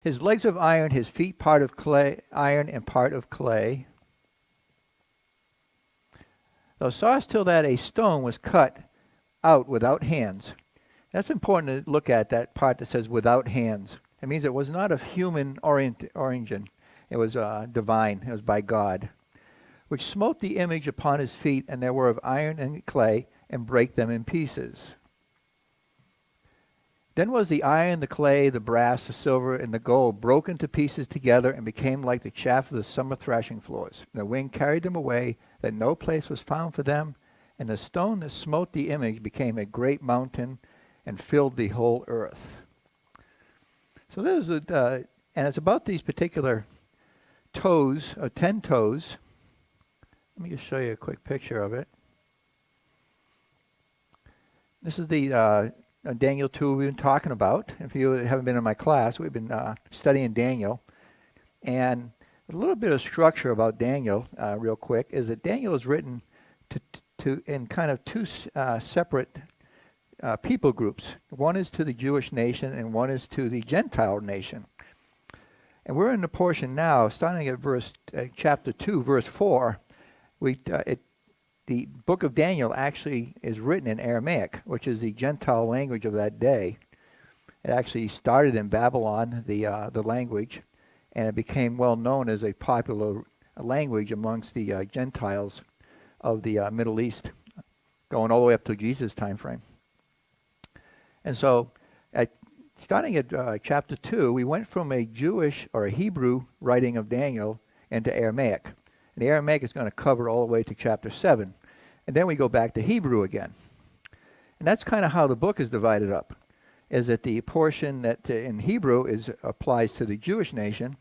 His legs of iron, his feet part of clay, iron and part of clay. Thou sawest till that a stone was cut out without hands. That's important to look at, that part that says without hands. It means it was not of human origin. It was divine. It was by God. Which smote the image upon his feet, and there were of iron and clay, and brake them in pieces. Then was the iron, the clay, the brass, the silver, and the gold broken to pieces together, and became like the chaff of the summer thrashing floors. And the wind carried them away, that no place was found for them. And the stone that smote the image became a great mountain, and filled the whole earth. So there's and it's about these particular toes, 10 toes. Let me just show you a quick picture of it. This is the Daniel 2 we've been talking about. If you haven't been in my class, we've been studying Daniel. And a little bit of structure about Daniel, real quick, is that Daniel is written to in kind of two separate people groups. One is to the Jewish nation, and one is to the Gentile nation. And we're in the portion now, starting at chapter 2, verse 4. The book of Daniel actually is written in Aramaic, which is the Gentile language of that day. It actually started in Babylon, the language, and it became well known as a popular language amongst the Gentiles of the Middle East, going all the way up to Jesus' time frame. And so, starting at chapter 2, we went from a Jewish or a Hebrew writing of Daniel into Aramaic. And the Aramaic is going to cover all the way to chapter 7. And then we go back to Hebrew again. And that's kind of how the book is divided up, is that the portion that in Hebrew applies to the Jewish nation,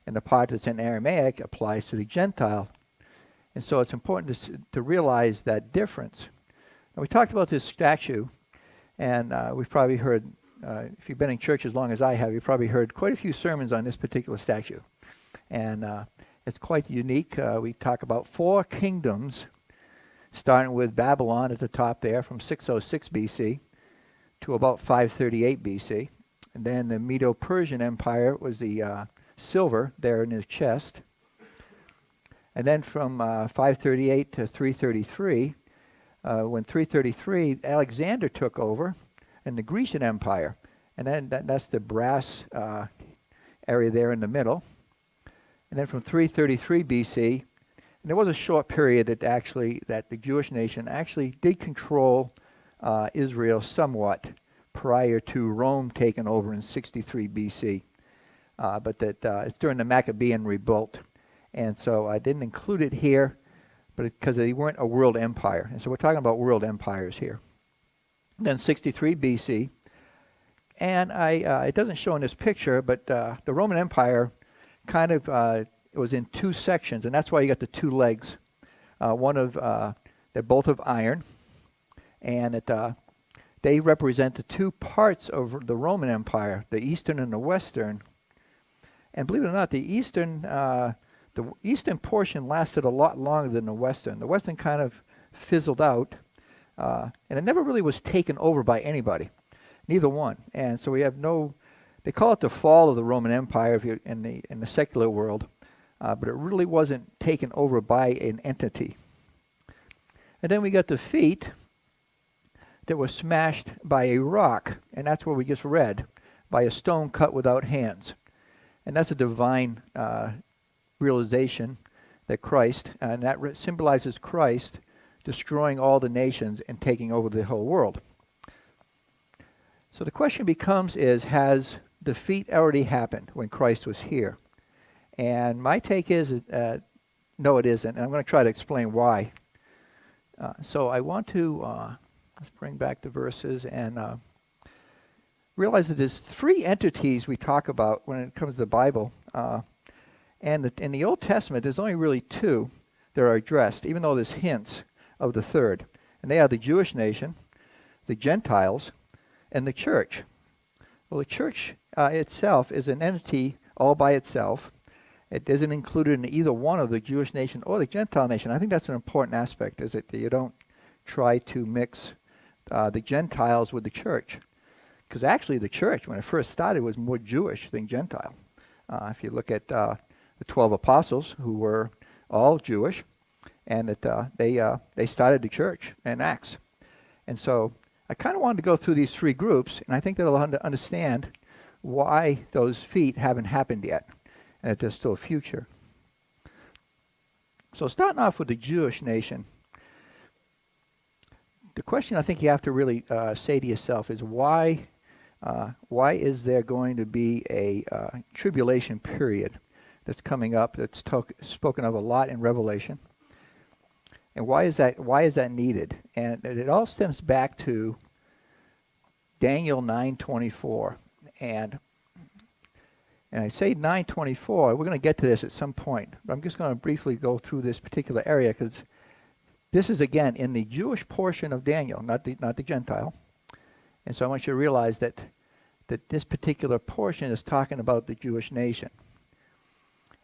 and the part that's in Aramaic applies to the Gentile. And so it's important to realize that difference. Now, we talked about this statue, and we've probably heard, if you've been in church as long as I have, you've probably heard quite a few sermons on this particular statue. And it's quite unique. We talk about 4 kingdoms, starting with Babylon at the top there from 606 BC to about 538 BC. And then the Medo-Persian Empire was the silver there in his chest. And then from 538 to 333, when 333, Alexander took over, and the Grecian Empire. And then that's the brass area there in the middle. And then from 333 BC, and there was a short period that the Jewish nation actually did control Israel somewhat prior to Rome taking over in 63 BC. But it's during the Maccabean revolt. And so I didn't include it here, but because they weren't a world empire. And so we're talking about world empires here. And then 63 BC, and it doesn't show in this picture, but the Roman Empire kind of it was in 2 sections, and that's why you got the 2 legs. They're both of iron, and they represent the 2 parts of the Roman Empire, the eastern and the western. And believe it or not, the eastern portion lasted a lot longer than the western. The western kind of fizzled out, and it never really was taken over by anybody, neither one. And so we have they call it the fall of the Roman Empire if you're in the secular world, but it really wasn't taken over by an entity. And then we got the feet that were smashed by a rock, and that's what we just read, by a stone cut without hands. And that's a divine realization that Christ, and that symbolizes Christ destroying all the nations and taking over the whole world. So the question becomes has defeat already happened when Christ was here? And my take is no, it isn't. And I'm going to try to explain why. So I want to let's bring back the verses and realize that there's 3 entities we talk about when it comes to the Bible. And in the Old Testament, there's only really 2 that are addressed, even though there's hints of the 3rd. And they are the Jewish nation, the Gentiles, and the church. Well, the church itself is an entity all by itself. It isn't included in either one of the Jewish nation or the Gentile nation. I think that's an important aspect, is that you don't try to mix the Gentiles with the church. Because actually the church, when it first started, was more Jewish than Gentile. If you look at the 12 apostles, who were all Jewish, and that they started the church in Acts. And so I kind of wanted to go through these three groups, and I think that I'll understand why those feet haven't happened yet, and that there's still a future. So starting off with the Jewish nation, the question I think you have to really say to yourself is why is there going to be a tribulation period that's coming up, that's spoken of a lot in Revelation? And why is that needed? And it all stems back to Daniel 9:24. And I say 9:24, we're going to get to this at some point, but I'm just going to briefly go through this particular area because this is, again, in the Jewish portion of Daniel, not the Gentile. And so I want you to realize that this particular portion is talking about the Jewish nation.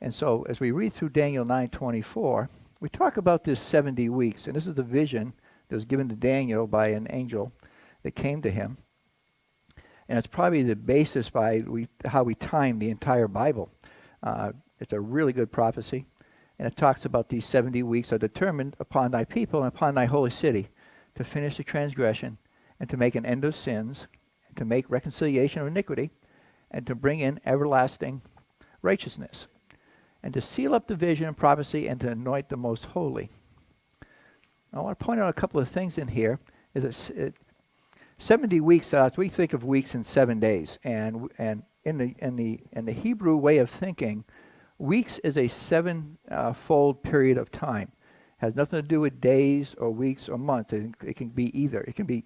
And so as we read through Daniel 9:24, we talk about this 70 weeks, and this is the vision that was given to Daniel by an angel that came to him. And it's probably the basis by how we time the entire Bible. It's a really good prophecy, and it talks about these 70 weeks are determined upon thy people and upon thy holy city to finish the transgression and to make an end of sins, and to make reconciliation of iniquity, and to bring in everlasting righteousness, and to seal up the vision and prophecy, and to anoint the most holy. I want to point out a couple of things in here. 70 weeks, we think of weeks in 7 days, and in the Hebrew way of thinking, weeks is a seven-fold period of time. It has nothing to do with days or weeks or months. It can be either. It can be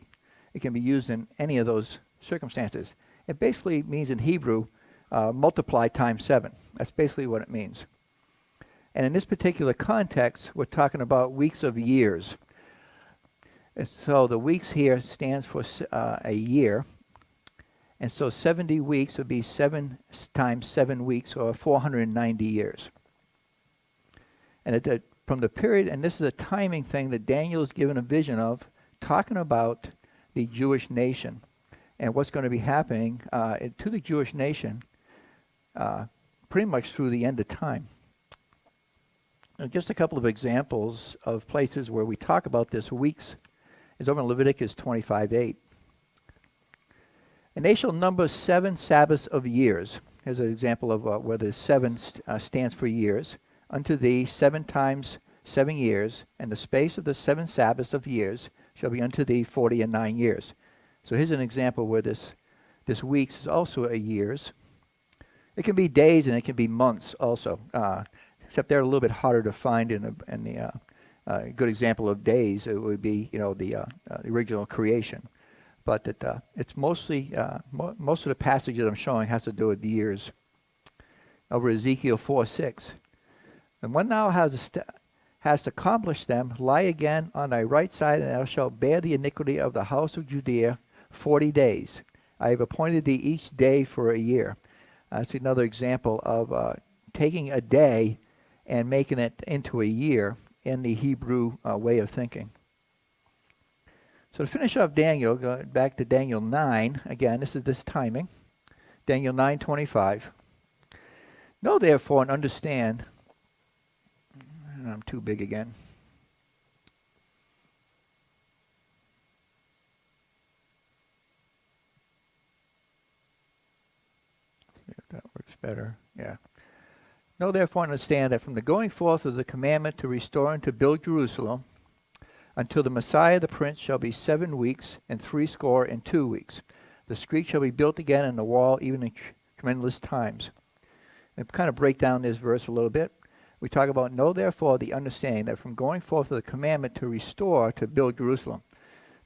used in any of those circumstances. It basically means in Hebrew, multiply times 7. That's basically what it means. And in this particular context, we're talking about weeks of years. And so the weeks here stands for a year. And so 70 weeks would be 7 times 7 weeks, or 490 years. And from the period, and this is a timing thing that Daniel is given a vision of, talking about the Jewish nation and what's going to be happening to the Jewish nation pretty much through the end of time. Now, just a couple of examples of places where we talk about this weeks is over in Leviticus 25:8. And they shall number 7 Sabbaths of years. Here's an example of where the 7 stands for years. Unto thee 7 times 7 years, and the space of the 7 Sabbaths of years shall be unto thee 49 years. So here's an example where this weeks is also a years. It can be days and it can be months also, except they're a little bit harder to find in a good example of days. It would be the original creation. But it's mostly, most of the passages I'm showing has to do with years. Over Ezekiel 4:6. And when thou hast accomplished them, lie again on thy right side, and thou shalt bear the iniquity of the house of Judea 40 days. I have appointed thee each day for a year. That's another example of taking a day and making it into a year in the Hebrew way of thinking. So to finish off Daniel, go back to Daniel 9. Again, this is this timing. Daniel 9:25. Know therefore and understand. And I'm too big again. See if that works better. Yeah. Know therefore and understand that from the going forth of the commandment to restore and to build Jerusalem, until the Messiah the Prince shall be 7 weeks and 62 weeks. The street shall be built again, and the wall even in tremendous times. And kind of break down this verse a little bit. We talk about, know therefore the understanding that from going forth of the commandment to restore, to build Jerusalem.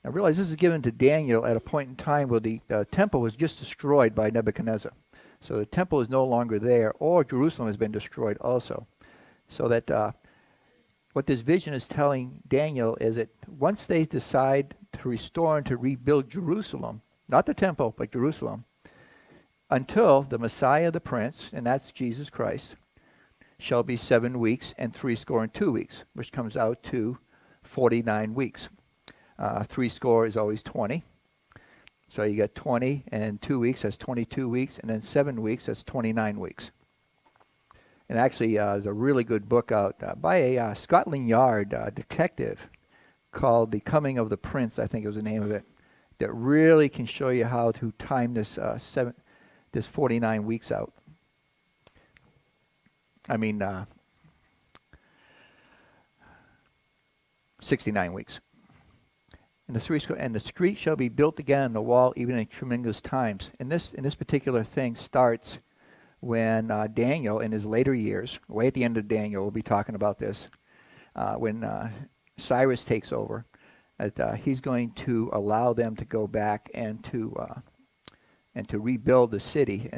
Now realize this is given to Daniel at a point in time where the temple was just destroyed by Nebuchadnezzar. So the temple is no longer there, or Jerusalem has been destroyed also. So that what this vision is telling Daniel is that once they decide to restore and to rebuild Jerusalem, not the temple, but Jerusalem, until the Messiah the Prince, and that's Jesus Christ, shall be 7 weeks and 62 weeks, which comes out to 49 weeks. 60 is always 20. So you get 20 and 2 weeks, that's 22 weeks, and then 7 weeks, that's 29 weeks. And actually, there's a really good book out by a Scotland Yard detective called The Coming of the Prince, I think was the name of it, that really can show you how to time this 49 weeks out. I mean, 69 weeks. And the street shall be built again, and the wall even in tremendous times. And this particular thing starts when Daniel, in his later years, way at the end of Daniel, we'll be talking about this, when Cyrus takes over, that he's going to allow them to go back and to rebuild the city,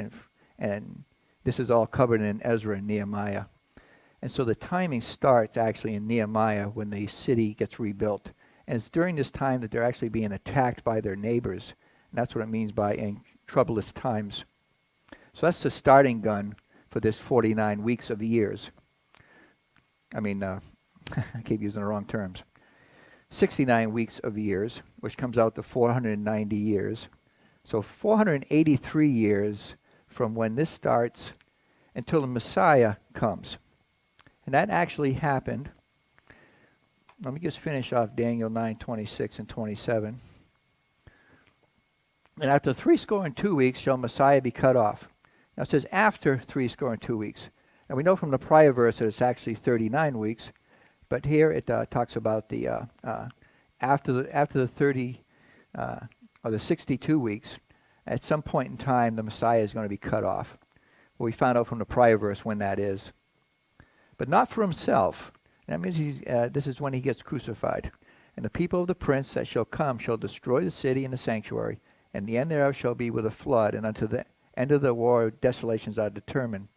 and this is all covered in Ezra and Nehemiah. And so the timing starts actually in Nehemiah when the city gets rebuilt. And it's during this time that they're actually being attacked by their neighbors. And that's what it means by in troublous times. So that's the starting gun for this 49 weeks of years. I mean, I keep using the wrong terms. 69 weeks of years, which comes out to 490 years. So 483 years from when this starts until the Messiah comes. And that actually happened. Let me just finish off Daniel 9:26 and 27. And after 62 weeks shall Messiah be cut off. Now it says after 62 weeks. And we know from the prior verse that it's actually 39 weeks. But here it talks about the after the 30 or the 62 weeks, at some point in time the Messiah is going to be cut off. Well, we found out from the prior verse when that is. But not for himself. That means this is when he gets crucified. And the people of the prince that shall come shall destroy the city and the sanctuary, and the end thereof shall be with a flood, and unto the end of the war desolations are determined.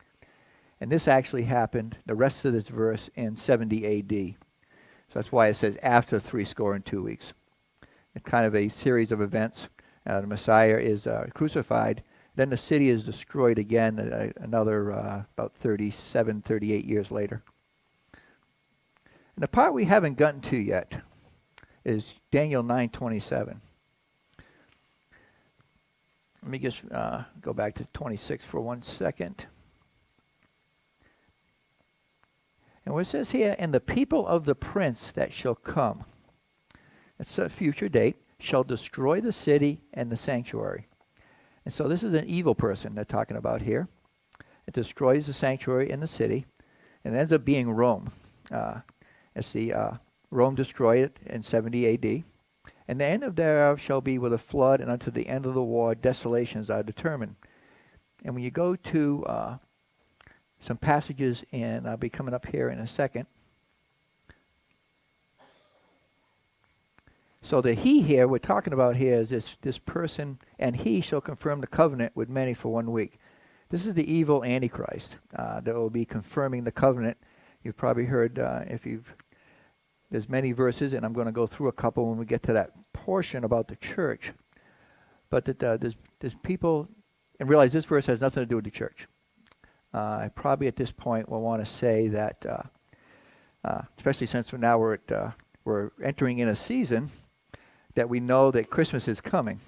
And this actually happened, the rest of this verse, in 70 A.D. So that's why it says after 62 weeks. It's kind of a series of events. The Messiah is crucified. Then the city is destroyed again another about 37, 38 years later. And the part we haven't gotten to yet is Daniel 9:27. Let me just go back to 26 for 1 second. And what it says here, and the people of the prince that shall come, it's a future date, shall destroy the city and the sanctuary. And so this is an evil person they're talking about here. It destroys the sanctuary and the city, and it ends up being Rome. Rome destroyed it in 70 A.D. And the end of thereof shall be with a flood, and unto the end of the war desolations are determined. And when you go to some passages, and I'll be coming up here in a second. So the he here we're talking about here is this person, and he shall confirm the covenant with many for 1 week. This is the evil Antichrist that will be confirming the covenant. You've probably heard, there's many verses, and I'm going to go through a couple when we get to that portion about the church. But that there's people, and realize this verse has nothing to do with the church. I probably at this point will want to say that, especially since now we're entering in a season that we know that Christmas is coming.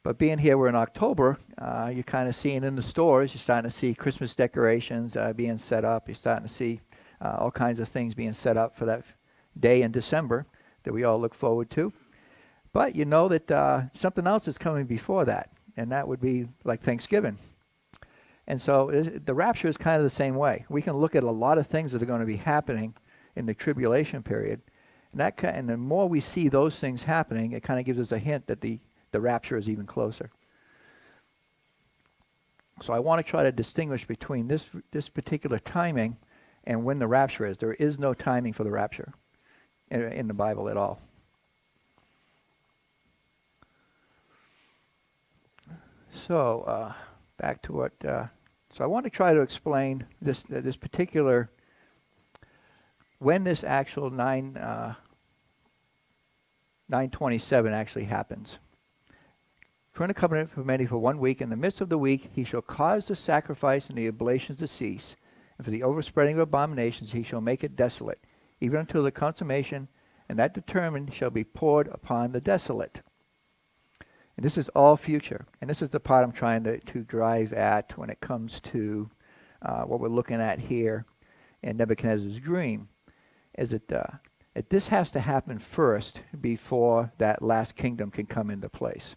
But being here, we're in October, you're kind of seeing in the stores, you're starting to see Christmas decorations being set up. You're starting to see all kinds of things being set up for that day in December that we all look forward to. But you know that something else is coming before that, and that would be like Thanksgiving. And so the rapture is kind of the same way. We can look at a lot of things that are going to be happening in the tribulation period. And the more we see those things happening, it kind of gives us a hint that the rapture is even closer. So I want to try to distinguish between this particular timing and when the rapture is. There is no timing for the rapture in the Bible at all. So back to what... So I want to try to explain this particular, when this actual 9:27 actually happens. For in a covenant for many for 1 week, in the midst of the week he shall cause the sacrifice and the oblations to cease, and for the overspreading of abominations he shall make it desolate, even until the consummation, and that determined shall be poured upon the desolate. And this is all future. And this is the part I'm trying to drive at when it comes to what we're looking at here in Nebuchadnezzar's dream, is that this has to happen first before that last kingdom can come into place.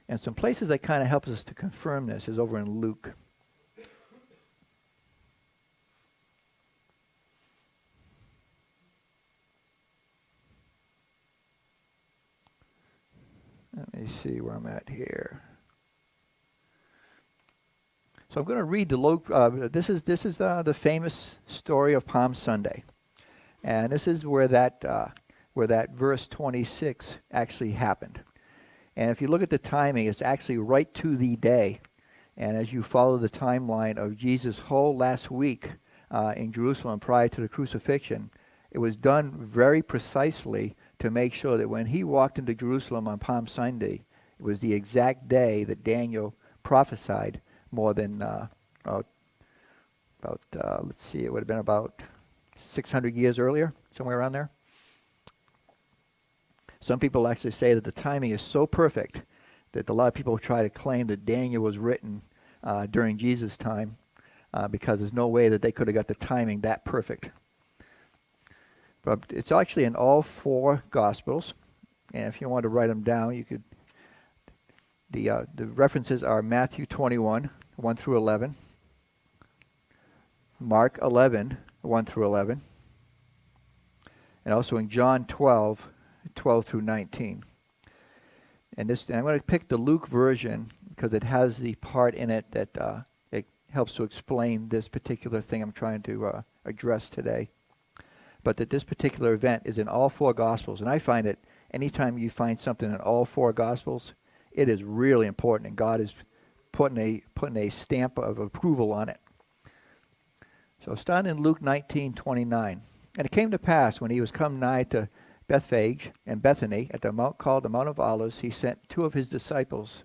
And some places that kind of helps us to confirm this is over in Luke. Let me see where I'm at here. So I'm going to read this is the famous story of Palm Sunday, and this is where that verse 26 actually happened. And if you look at the timing, it's actually right to the day. And as you follow the timeline of Jesus' whole last week in Jerusalem prior to the crucifixion, it was done very precisely to make sure that when he walked into Jerusalem on Palm Sunday, it was the exact day that Daniel prophesied more than, let's see, it would have been about 600 years earlier, somewhere around there. Some people actually say that the timing is so perfect that a lot of people try to claim that Daniel was written during Jesus' time because there's no way that they could have got the timing that perfect. But it's actually in all four Gospels, and if you want to write them down, you could. The references are Matthew 21, 1 through 11, Mark 11, 1 through 11, and also in John 12, 12 through 19. And I'm going to pick the Luke version because it has the part in it that it helps to explain this particular thing I'm trying to address today. But that this particular event is in all four Gospels. And I find that anytime you find something in all four Gospels, it is really important, and God is putting a stamp of approval on it. So starting in Luke 19:29. And it came to pass, when he was come nigh to Bethphage and Bethany, at the mount called the Mount of Olives, he sent two of his disciples,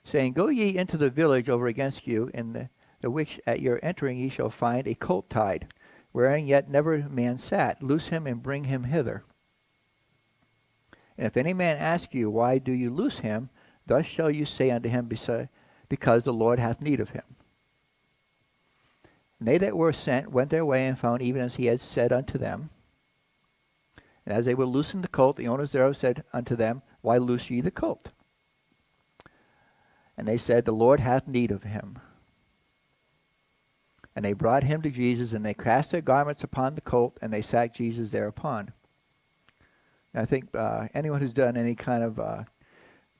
saying, Go ye into the village over against you, in the which at your entering ye shall find a colt tied, wherein yet never man sat. Loose him and bring him hither. And if any man ask you, Why do you loose him? Thus shall you say unto him, Because the Lord hath need of him. And they that were sent went their way and found even as he had said unto them. And as they were loosing the colt, the owners thereof said unto them, Why loose ye the colt? And they said, The Lord hath need of him. And they brought him to Jesus, and they cast their garments upon the colt, and they sat Jesus thereupon. And I think anyone who's done any kind of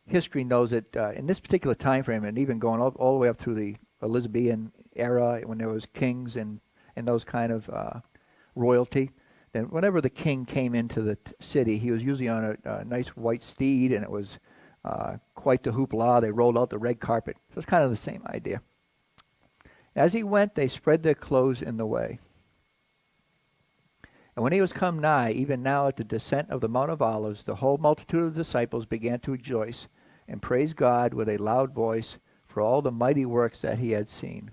history knows that in this particular time frame, and even going all the way up through the Elizabethan era, when there was kings and those kind of royalty, then whenever the king came into the city, he was usually on a nice white steed, and it was quite the hoopla. They rolled out the red carpet. So it's kind of the same idea. As he went, they spread their clothes in the way. And when he was come nigh, even now at the descent of the Mount of Olives, the whole multitude of the disciples began to rejoice and praise God with a loud voice for all the mighty works that he had seen,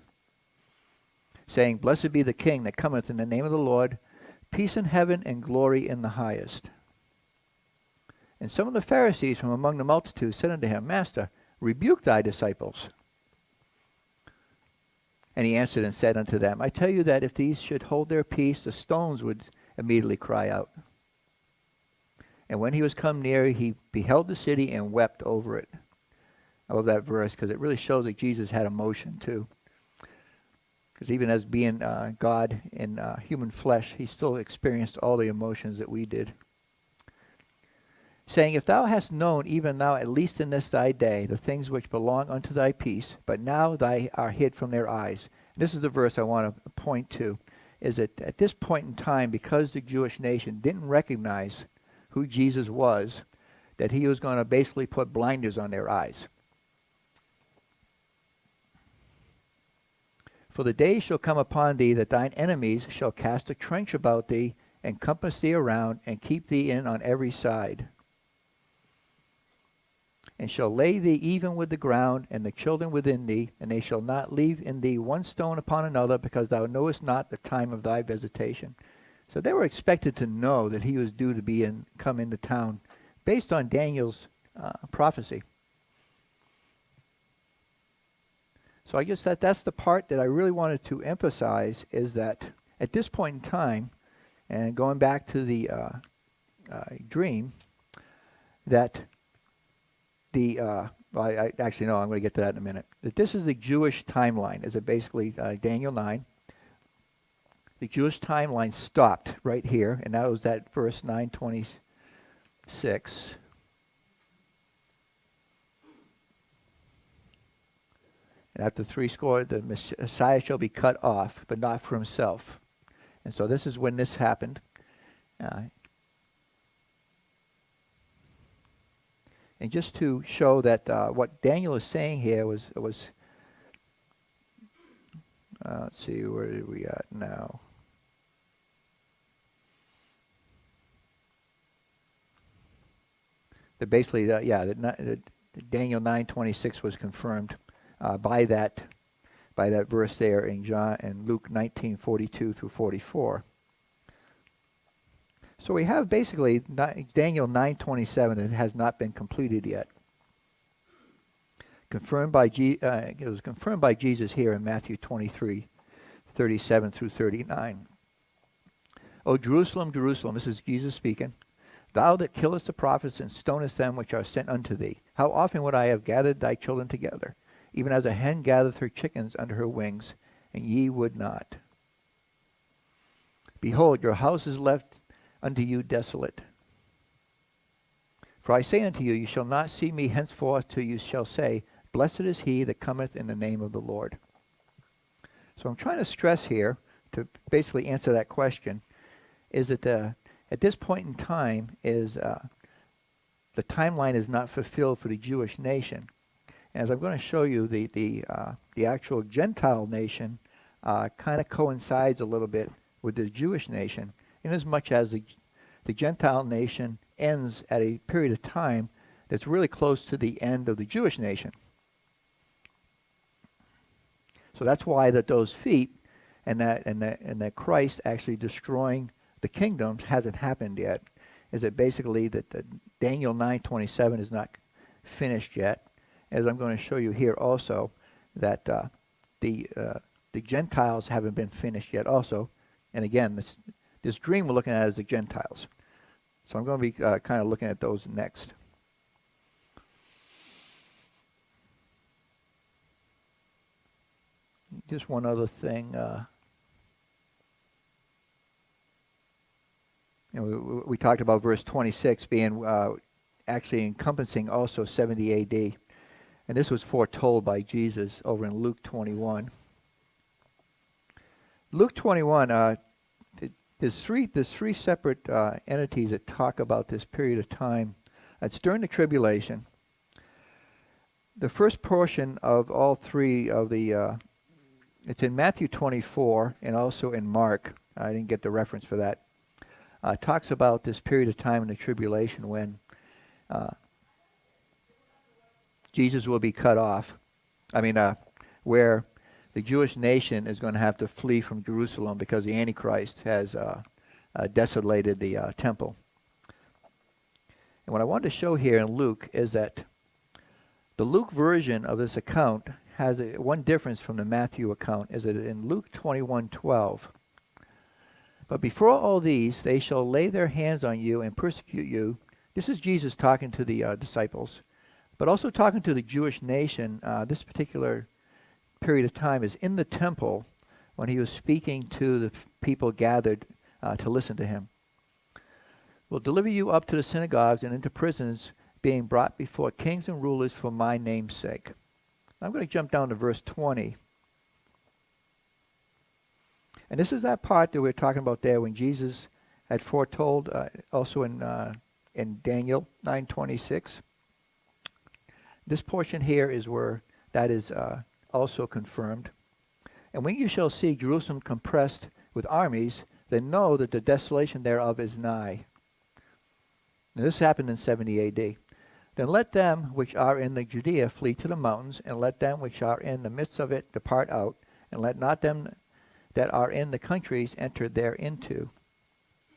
saying, Blessed be the King that cometh in the name of the Lord, peace in heaven and glory in the highest. And some of the Pharisees from among the multitude said unto him, Master, rebuke thy disciples. And he answered and said unto them, I tell you that if these should hold their peace, the stones would immediately cry out. And when he was come near, he beheld the city and wept over it. I love that verse because it really shows that Jesus had emotion too. Because even as being God in human flesh, he still experienced all the emotions that we did. Saying, If thou hast known, even thou at least in this thy day, the things which belong unto thy peace, but now they are hid from their eyes. And this is the verse I want to point to, is that at this point in time, because the Jewish nation didn't recognize who Jesus was, that he was going to basically put blinders on their eyes. For the day shall come upon thee that thine enemies shall cast a trench about thee, and compass thee around, and keep thee in on every side. And shall lay thee even with the ground, and the children within thee, and they shall not leave in thee one stone upon another, because thou knowest not the time of thy visitation. So they were expected to know that he was due to come into town, based on Daniel's prophecy. So I guess that's the part that I really wanted to emphasize, is that at this point in time, and going back to the dream, that the well, I actually no, I'm going to get to that in a minute. That this is the Jewish timeline. Is it basically Daniel 9? The Jewish timeline stopped right here, and that was at verse 9:26. And after 70, the Messiah shall be cut off, but not for himself. And so this is when this happened. And just to show that what Daniel is saying here was let's see, where are we at now? That basically, that Daniel 9:26 was confirmed by that verse there in Luke 19:42 through 44. So we have basically Daniel 9:27 that has not been completed yet. It was confirmed by Jesus here in Matthew 23:37 through 39. O Jerusalem, Jerusalem, this is Jesus speaking, thou that killest the prophets and stonest them which are sent unto thee, how often would I have gathered thy children together, even as a hen gathereth her chickens under her wings, and ye would not. Behold, your house is left unto you desolate. For I say unto you, you shall not see me henceforth till you shall say, blessed is he that cometh in the name of the Lord. So I'm trying to stress here, to basically answer that question, is that at this point in time is the timeline is not fulfilled for the Jewish nation. And as I'm going to show you, the actual Gentile nation kind of coincides a little bit with the Jewish nation, inasmuch as the Gentile nation ends at a period of time that's really close to the end of the Jewish nation. So that's why those feet and that Christ actually destroying the kingdoms hasn't happened yet. Is that basically that Daniel 9:27 is not finished yet. As I'm going to show you here also, that the Gentiles haven't been finished yet also. And again, this dream we're looking at is the Gentiles. So I'm going to be kind of looking at those next. Just one other thing. We talked about verse 26 being actually encompassing also 70 A.D. And this was foretold by Jesus over in Luke 21. Luke 21, there's three separate entities that talk about this period of time. It's during the tribulation. The first portion of all three of the, it's in Matthew 24 and also in Mark. I didn't get the reference for that. Talks about this period of time in the tribulation when Jesus will be cut off. Where the Jewish nation is going to have to flee from Jerusalem because the Antichrist has desolated the temple. And what I wanted to show here in Luke is that the Luke version of this account has one difference from the Matthew account, is that in Luke 21:12, but before all these they shall lay their hands on you and persecute you. This is Jesus talking to the disciples, but also talking to the Jewish nation. This particular period of time is in the temple when he was speaking to the people gathered to listen to him. Will deliver you up to the synagogues and into prisons, being brought before kings and rulers for my name's sake. I'm going to jump down to verse 20. And this is that part that we're talking about there when Jesus had foretold also in Daniel 9:26. This portion here is where that is also confirmed. And when you shall see Jerusalem compressed with armies, then know that the desolation thereof is nigh. Now this happened in 70 A.D. Then let them which are in the Judea flee to the mountains, and let them which are in the midst of it depart out, and let not them that are in the countries enter thereinto.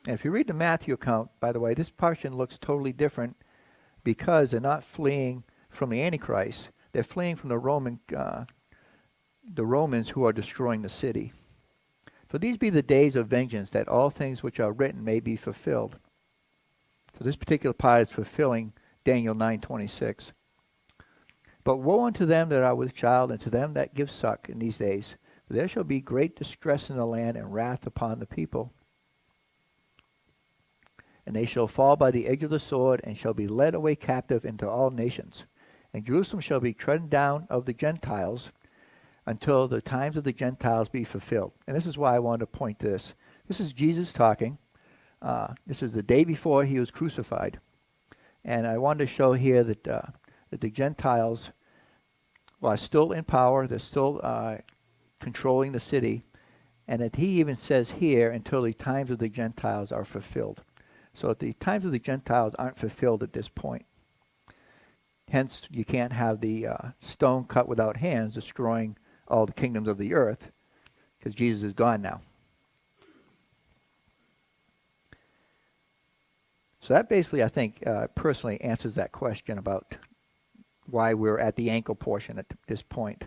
And if you read the Matthew account, by the way, this portion looks totally different because they're not fleeing from the Antichrist. They're fleeing from the Roman the Romans who are destroying the city. For these be the days of vengeance, that all things which are written may be fulfilled. So this particular part is fulfilling Daniel 9:26. But woe unto them that are with child, and to them that give suck in these days. For there shall be great distress in the land, and wrath upon the people. And they shall fall by the edge of the sword, and shall be led away captive into all nations. And Jerusalem shall be trodden down of the Gentiles, until the times of the Gentiles be fulfilled. And this is why I wanted to point to this. This is Jesus talking. This is the day before he was crucified. And I wanted to show here that the Gentiles are still in power. They're still controlling the city. And that he even says here, until the times of the Gentiles are fulfilled. So the times of the Gentiles aren't fulfilled at this point. Hence, you can't have the stone cut without hands destroying all the kingdoms of the earth, because Jesus is gone now. So that basically, I think, personally answers that question about why we're at the ankle portion at this point.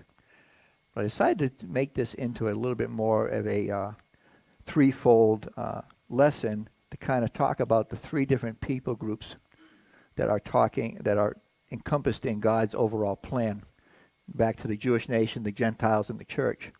But I decided to make this into a little bit more of a threefold lesson to kind of talk about the three different people groups that are encompassed in God's overall plan. Back to the Jewish nation, the Gentiles, and the church.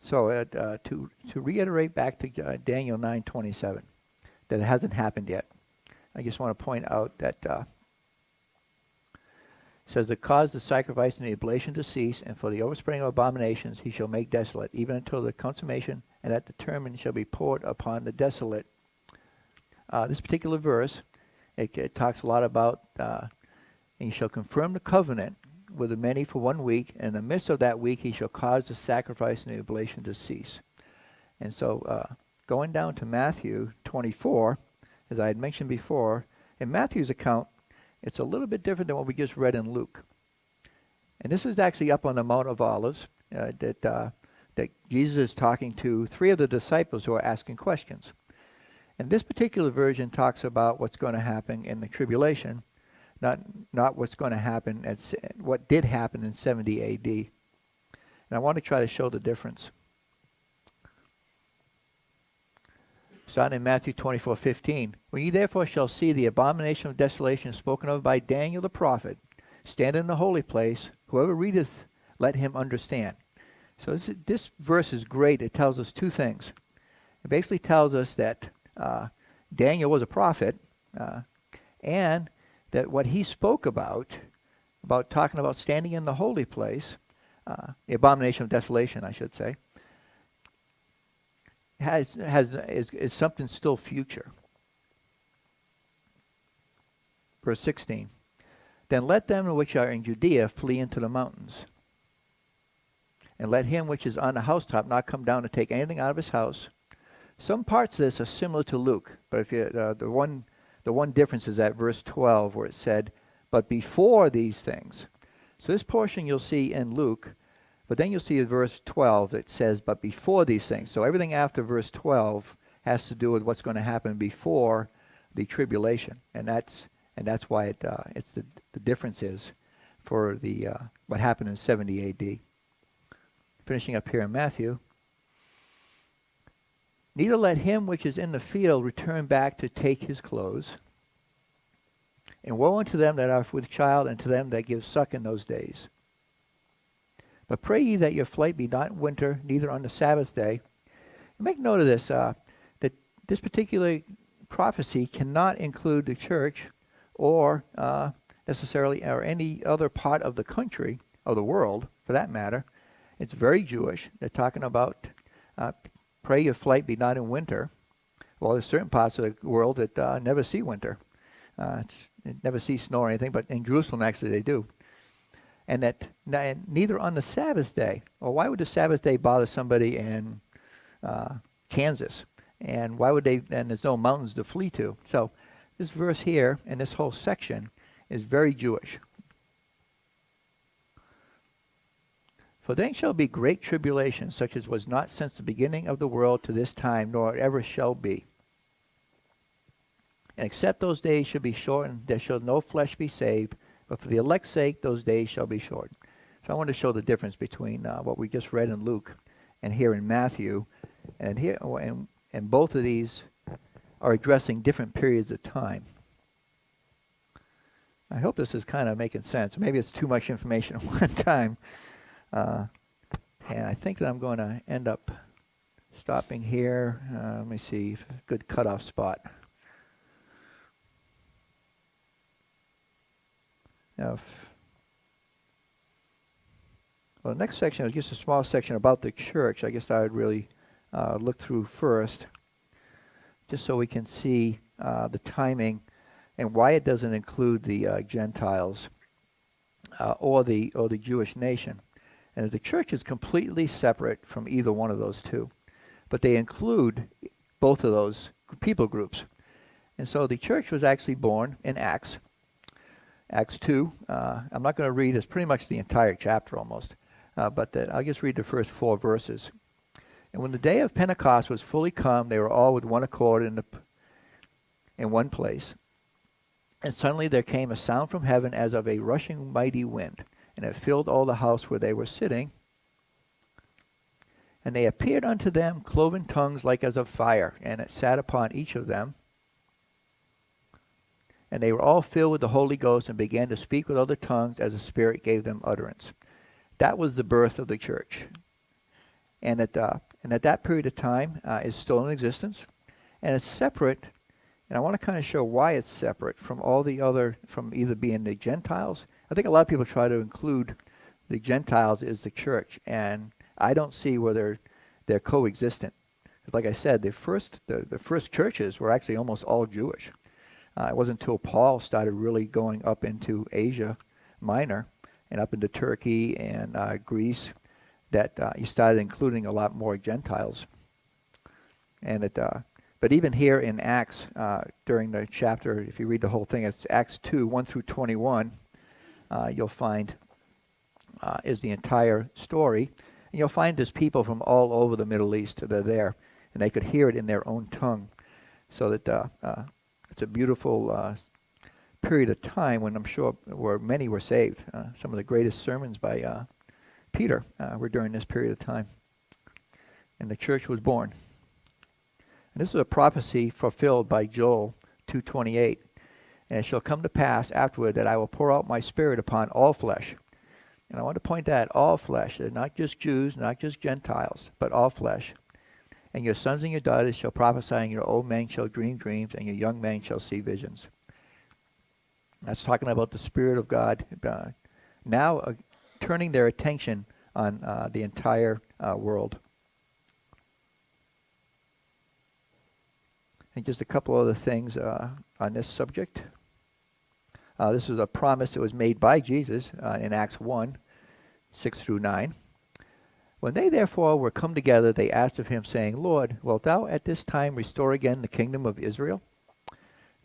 So to reiterate back to Daniel 9:27, that it hasn't happened yet. I just want to point out that it says, that cause the sacrifice and the oblation to cease, and for the overspreading of abominations he shall make desolate, even until the consummation, and that the determined shall be poured upon the desolate. This particular verse, it talks a lot about, and he shall confirm the covenant with the many for 1 week, and in the midst of that week he shall cause the sacrifice and the oblation to cease. And so going down to Matthew 24, as I had mentioned before, in Matthew's account, it's a little bit different than what we just read in Luke. And this is actually up on the Mount of Olives, that Jesus is talking to three of the disciples who are asking questions. And this particular version talks about what's going to happen in the tribulation, not what's going to happen, what did happen in 70 A.D. And I want to try to show the difference. Starting in Matthew 24:15, when ye therefore shall see the abomination of desolation spoken of by Daniel the prophet, stand in the holy place, whoever readeth, let him understand. So this verse is great. It tells us two things. It basically tells us that Daniel was a prophet, and that what he spoke about talking about standing in the holy place, the abomination of desolation, I should say, is something still future. Verse 16, then let them which are in Judea flee into the mountains, and let him which is on the housetop not come down to take anything out of his house. Some parts of this are similar to Luke, but if you, the one difference is at verse 12, where it said, but before these things. So this portion you'll see in Luke, but then you'll see in verse 12 it says, but before these things. So everything after verse 12 has to do with what's going to happen before the tribulation, and that's why it's the difference is for the what happened in 70 A.D. Finishing up here in Matthew. Neither let him which is in the field return back to take his clothes. And woe unto them that are with child, and to them that give suck in those days. But pray ye that your flight be not in winter, neither on the Sabbath day. And make note of this, that this particular prophecy cannot include the church or necessarily or any other part of the country, or the world, for that matter. It's very Jewish. They're talking about pray your flight be not in winter. Well, there's certain parts of the world that never see winter. It never see snow or anything, but in Jerusalem actually they do. And that neither on the Sabbath day. Well, why would the Sabbath day bother somebody in Kansas? And why would they? And there's no mountains to flee to. So this verse here and this whole section is very Jewish. For then shall be great tribulation, such as was not since the beginning of the world to this time, nor ever shall be. And except those days shall be shortened, there shall no flesh be saved, but for the elect's sake those days shall be shortened. So I want to show the difference between what we just read in Luke and here in Matthew. And here, and both of these are addressing different periods of time. I hope this is kind of making sense. Maybe it's too much information at one time. And I think that I'm going to end up stopping here. Let me see, good cutoff spot. Now, well, the next section is just a small section about the church. I guess I would really look through first, just so we can see the timing and why it doesn't include the Gentiles or the Jewish nation. And the church is completely separate from either one of those two, but they include both of those people groups. And so the church was actually born in Acts 2. I'm not going to read, it's pretty much the entire chapter almost, but I'll just read the first 4 verses. And when the day of Pentecost was fully come, they were all with one accord in one place. And suddenly there came a sound from heaven as of a rushing mighty wind, and it filled all the house where they were sitting. And they appeared unto them cloven tongues like as of fire, and it sat upon each of them. And they were all filled with the Holy Ghost and began to speak with other tongues as the Spirit gave them utterance. That was the birth of the church. And at that period of time is still in existence, and it's separate. And I want to kind of show why it's separate from all the other, from either being the Gentiles. I think a lot of people try to include the Gentiles as the church, and I don't see where they're coexistent. Like I said, the first churches were actually almost all Jewish. It wasn't until Paul started really going up into Asia Minor and up into Turkey and Greece that he started including a lot more Gentiles. And but even here in Acts, during the chapter, if you read the whole thing, it's Acts 2, 1 through 21, you'll find is the entire story. And you'll find there's people from all over the Middle East that are there, and they could hear it in their own tongue. So that it's a beautiful period of time when I'm sure where many were saved. Some of the greatest sermons by Peter were during this period of time. And the church was born. And this is a prophecy fulfilled by Joel 2:28. And it shall come to pass afterward that I will pour out my Spirit upon all flesh. And I want to point out all flesh. They're not just Jews, not just Gentiles, but all flesh. And your sons and your daughters shall prophesy, and your old men shall dream dreams, and your young men shall see visions. That's talking about the Spirit of God now turning their attention on the entire world. And just a couple other things on this subject. This was a promise that was made by Jesus in Acts 1, 6 through 9. When they therefore were come together, they asked of him, saying, Lord, wilt thou at this time restore again the kingdom of Israel?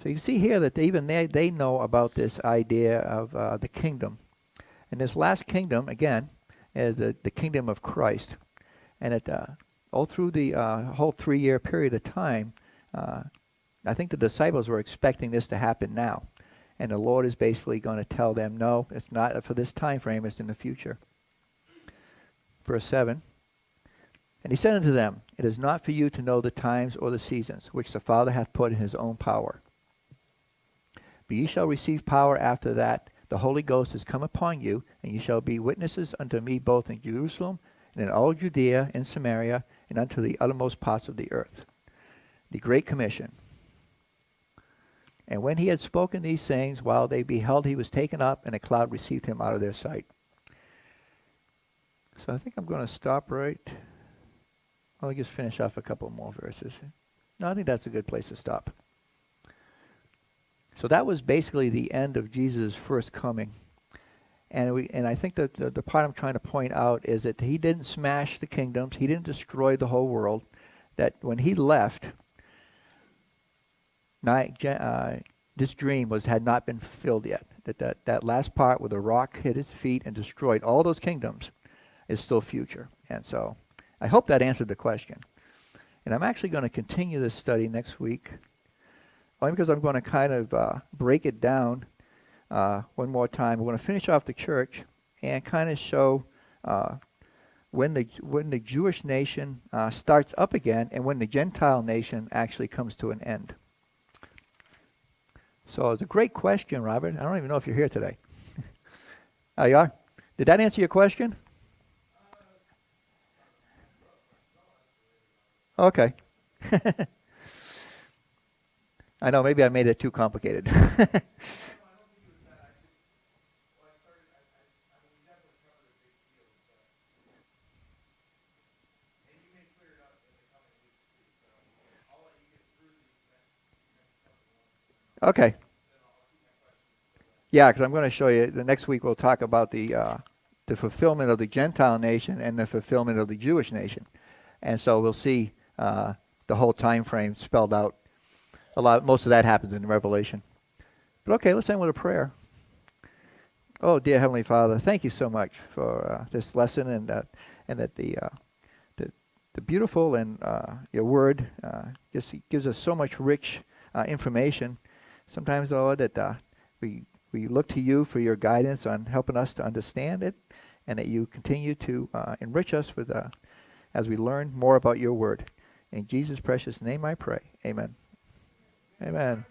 So you see here that even they know about this idea of the kingdom. And this last kingdom, again, is the kingdom of Christ. And all through the whole 3-year period of time, I think the disciples were expecting this to happen now. And the Lord is basically going to tell them, no, it's not for this time frame, it's in the future. Verse 7, and he said unto them, it is not for you to know the times or the seasons, which the Father hath put in his own power. But ye shall receive power after that the Holy Ghost is come upon you, and ye shall be witnesses unto me both in Jerusalem, and in all Judea, and Samaria, and unto the uttermost parts of the earth. The Great Commission. And when he had spoken these things, while they beheld, he was taken up, and a cloud received him out of their sight. So I think I'm going to stop right. I'll just finish off a couple more verses. No, I think that's a good place to stop. So that was basically the end of Jesus' first coming. And I think that the part I'm trying to point out is that he didn't smash the kingdoms. He didn't destroy the whole world. That when he left, this dream had not been fulfilled yet. That last part where the rock hit his feet and destroyed all those kingdoms, is still future. And so I hope that answered the question. And I'm actually going to continue this study next week, only because I'm going to kind of break it down one more time. We're going to finish off the church and kind of show when the Jewish nation starts up again and when the Gentile nation actually comes to an end. So it's a great question, Robert. I don't even know if you're here today. Oh, you are? Did that answer your question? Okay. I know, maybe I made it too complicated. Okay. Yeah, because I'm going to show you, the next week we'll talk about the fulfillment of the Gentile nation and the fulfillment of the Jewish nation. And so we'll see the whole time frame spelled out. Most of that happens in Revelation. But okay, let's end with a prayer. Oh, dear Heavenly Father, thank you so much for this lesson and that the beautiful and your word just gives us so much rich information. Sometimes, Lord, that we look to you for your guidance on helping us to understand it, and that you continue to enrich us with as we learn more about your word. In Jesus' precious name I pray. Amen. Amen.